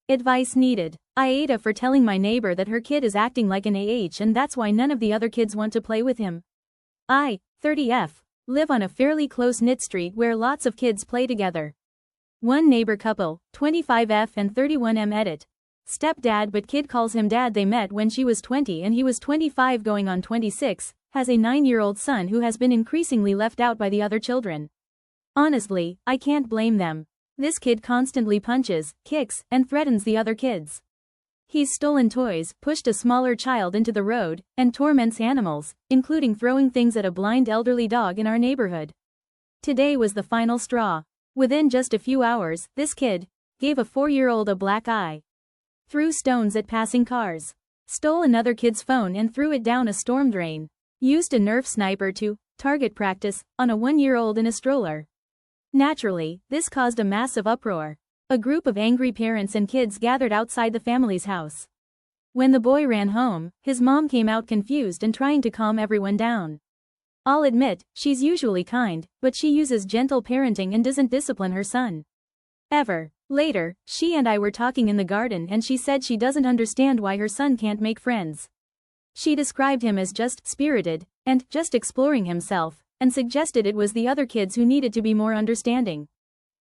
Advice needed. AITA for telling my neighbor that her kid is acting like an and that's why none of the other kids want to play with him. I, 30F, live on a fairly close-knit street where lots of kids play together. One neighbor couple, 25F and 31M edit. Stepdad but kid calls him dad. They met when she was 20 and he was 25 going on 26, has a 9-year-old son who has been increasingly left out by the other children. Honestly, I can't blame them. This kid constantly punches, kicks, and threatens the other kids. He's stolen toys, pushed a smaller child into the road, and torments animals, including throwing things at a blind elderly dog in our neighborhood. Today was the final straw. Within just a few hours, this kid gave a 4-year-old a black eye, threw stones at passing cars, stole another kid's phone and threw it down a storm drain, used a Nerf sniper to target practice on a 1-year-old in a stroller. Naturally, this caused a massive uproar. A group of angry parents and kids gathered outside the family's house. When the boy ran home, his mom came out confused and trying to calm everyone down. I'll admit, she's usually kind, but she uses gentle parenting and doesn't discipline her son ever. Later, she and I were talking in the garden and she said she doesn't understand why her son can't make friends. She described him as just spirited and just exploring himself, and suggested it was the other kids who needed to be more understanding.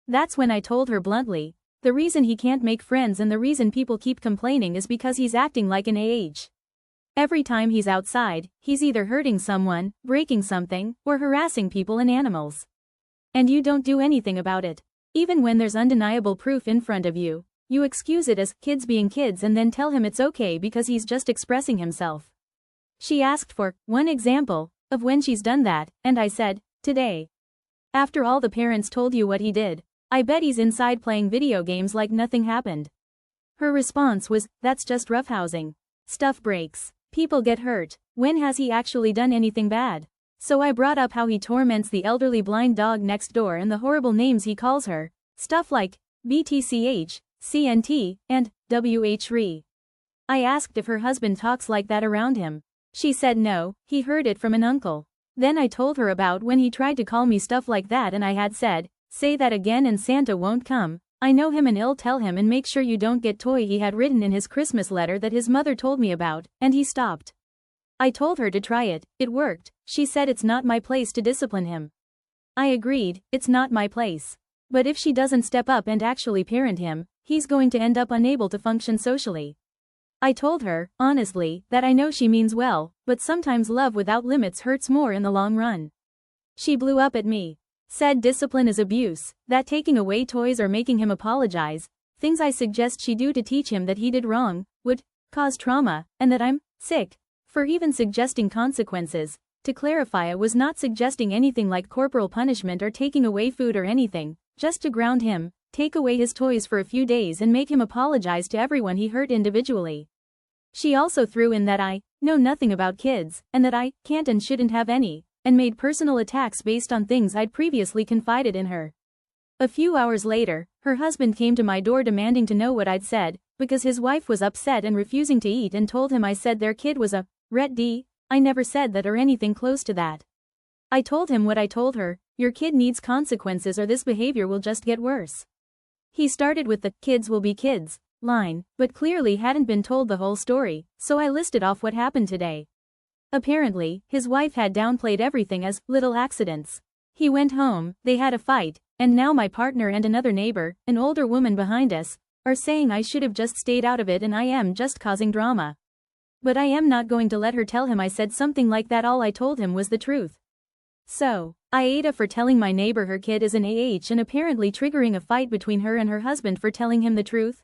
That's when I told her bluntly, the reason he can't make friends and the reason people keep complaining is because he's acting like an Every time he's outside, he's either hurting someone, breaking something, or harassing people and animals. And you don't do anything about it. Even when there's undeniable proof in front of you, you excuse it as kids being kids and then tell him it's okay because he's just expressing himself. She asked for one example of when she's done that, and I said, today. After all the parents told you what he did, I bet he's inside playing video games like nothing happened. Her response was, that's just roughhousing. Stuff breaks. People get hurt. When has he actually done anything bad? So I brought up how he torments the elderly blind dog next door and the horrible names he calls her, stuff like BTCH, CNT, and WHRE. I asked if her husband talks like that around him. She said no, he heard it from an uncle. Then I told her about when he tried to call me stuff like that and I had said, say that again and Santa won't come. I know him and I'll tell him and make sure you don't get toy he had written in his Christmas letter that his mother told me about, and he stopped. I told her to try it, it worked. She said it's not my place to discipline him. I agreed, it's not my place. But if she doesn't step up and actually parent him, he's going to end up unable to function socially. I told her, honestly, that I know she means well, but sometimes love without limits hurts more in the long run. She blew up at me. Said discipline is abuse, that taking away toys or making him apologize, things I suggest she do to teach him that he did wrong, would cause trauma, and that I'm sick for even suggesting consequences. To clarify, I was not suggesting anything like corporal punishment or taking away food or anything, just to ground him, take away his toys for a few days and make him apologize to everyone he hurt individually. She also threw in that I know nothing about kids, and that I can't and shouldn't have any, and made personal attacks based on things I'd previously confided in her. A few hours later, her husband came to my door demanding to know what I'd said, because his wife was upset and refusing to eat and told him I said their kid was a ret D. I never said that or anything close to that. I told him what I told her, your kid needs consequences or this behavior will just get worse. He started with the kids will be kids line, but clearly hadn't been told the whole story, so I listed off what happened today. Apparently, his wife had downplayed everything as little accidents. He went home, they had a fight, and now my partner and another neighbor, an older woman behind us, are saying I should have just stayed out of it and I am just causing drama. But I am not going to let her tell him I said something like that. All I told him was the truth. So, AITA for telling my neighbor her kid is an and apparently triggering a fight between her and her husband for telling him the truth.